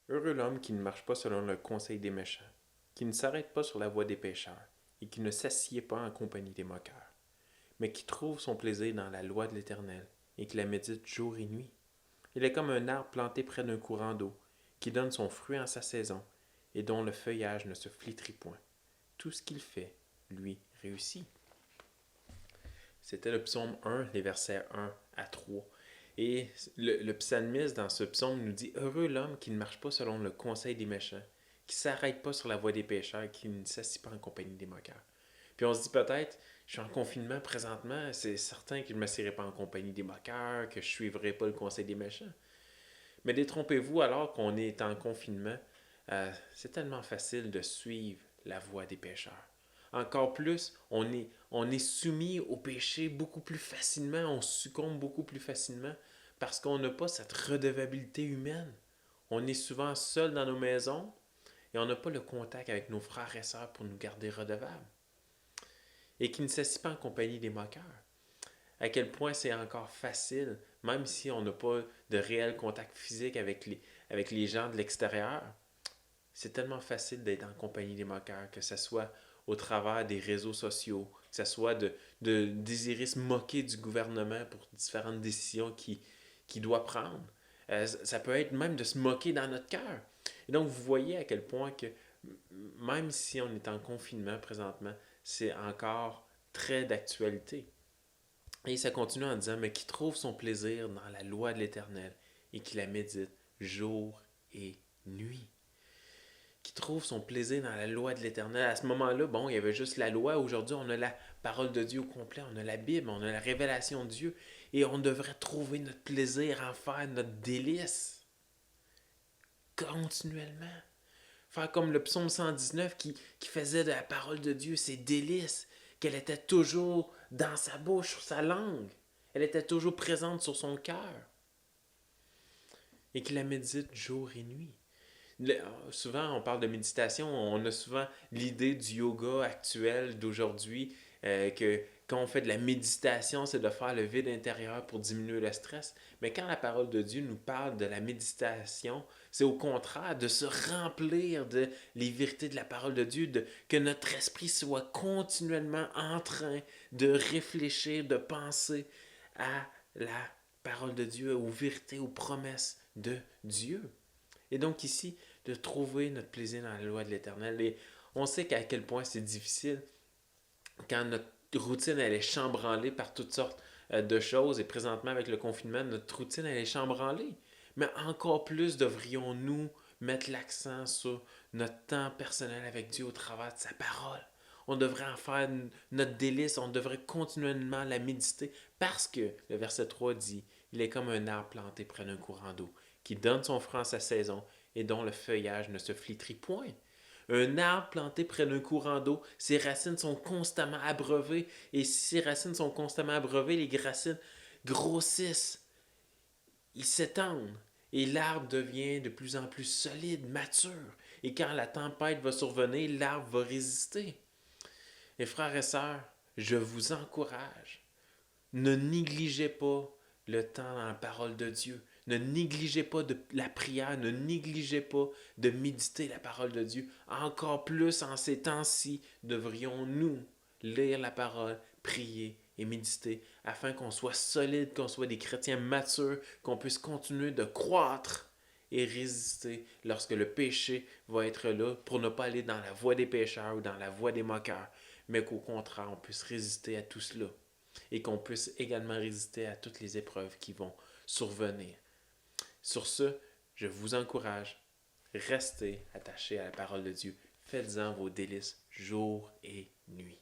Heureux l'homme qui ne marche pas selon le conseil des méchants, qui ne s'arrête pas sur la voie des pécheurs, et qui ne s'assied pas en compagnie des moqueurs, mais qui trouve son plaisir dans la loi de l'Éternel, et qui la médite jour et nuit. Il est comme un arbre planté près d'un courant d'eau, qui donne son fruit en sa saison, et dont le feuillage ne se flétrit point. Tout ce qu'il fait, lui, réussit. C'était le psaume 1, les versets 1 à 3. Et le psalmiste dans ce psaume nous dit: Heureux l'homme qui ne marche pas selon le conseil des méchants, qui ne s'arrête pas sur la voie des pécheurs, qui ne s'assied pas en compagnie des moqueurs. Puis on se dit peut-être: je suis en confinement présentement, c'est certain que je ne m'assierai pas en compagnie des moqueurs, que je ne suivrai pas le conseil des méchants. Mais détrompez-vous, alors qu'on est en confinement, c'est tellement facile de suivre la voie des pécheurs. Encore plus, on est soumis au péché beaucoup plus facilement, on succombe beaucoup plus facilement parce qu'on n'a pas cette redevabilité humaine. On est souvent seul dans nos maisons et on n'a pas le contact avec nos frères et sœurs pour nous garder redevables. Et qui ne s'assied pas en compagnie des moqueurs. À quel point c'est encore facile, même si on n'a pas de réel contact physique avec les gens de l'extérieur, c'est tellement facile d'être en compagnie des moqueurs, que ce soit au travers des réseaux sociaux, que ce soit de désirer se moquer du gouvernement pour différentes décisions qu'il doit prendre. Ça peut être même de se moquer dans notre cœur. Et donc, vous voyez à quel point que même si on est en confinement présentement, c'est encore très d'actualité. Et ça continue en disant: mais qui trouve son plaisir dans la loi de l'Éternel et qui la médite jour et nuit. Qui trouve son plaisir dans la loi de l'Éternel. À ce moment-là, bon, il y avait juste la loi. Aujourd'hui, on a la parole de Dieu au complet, on a la Bible, on a la révélation de Dieu. Et on devrait trouver notre plaisir en faire notre délice. Continuellement. Faire comme le psaume 119 qui faisait de la parole de Dieu ses délices, qu'elle était toujours dans sa bouche, sur sa langue. Elle était toujours présente sur son cœur. Et qu'il la médite jour et nuit. Souvent, on parle de méditation, on a souvent l'idée du yoga actuel d'aujourd'hui, que quand on fait de la méditation, c'est de faire le vide intérieur pour diminuer le stress. Mais quand la parole de Dieu nous parle de la méditation, c'est au contraire de se remplir de les vérités de la parole de Dieu, que notre esprit soit continuellement en train de réfléchir, de penser à la parole de Dieu, aux vérités, aux promesses de Dieu. Et donc ici, de trouver notre plaisir dans la loi de l'Éternel. Et on sait qu'à quel point c'est difficile quand notre routine elle est chambranlée par toutes sortes de choses. Et présentement, avec le confinement, notre routine elle est chambranlée. Mais encore plus devrions-nous mettre l'accent sur notre temps personnel avec Dieu au travers de sa parole. On devrait en faire notre délice, on devrait continuellement la méditer parce que le verset 3 dit: il est comme un arbre planté près d'un courant d'eau, qui donne son fruit en sa saison et dont le feuillage ne se flétrit point. Un arbre planté près d'un courant d'eau, ses racines sont constamment abreuvées. Et si ses racines sont constamment abreuvées, les racines grossissent, ils s'étendent. Et l'arbre devient de plus en plus solide, mature. Et quand la tempête va survenir, l'arbre va résister. Et frères et sœurs, je vous encourage, ne négligez pas le temps dans la parole de Dieu. Ne négligez pas de la prière, ne négligez pas de méditer la parole de Dieu. Encore plus en ces temps-ci, devrions-nous lire la parole, prier et méditer afin qu'on soit solide, qu'on soit des chrétiens matures, qu'on puisse continuer de croître et résister lorsque le péché va être là pour ne pas aller dans la voie des pécheurs ou dans la voie des moqueurs, mais qu'au contraire, on puisse résister à tout cela et qu'on puisse également résister à toutes les épreuves qui vont survenir. Sur ce, je vous encourage, restez attachés à la parole de Dieu. Faites-en vos délices jour et nuit.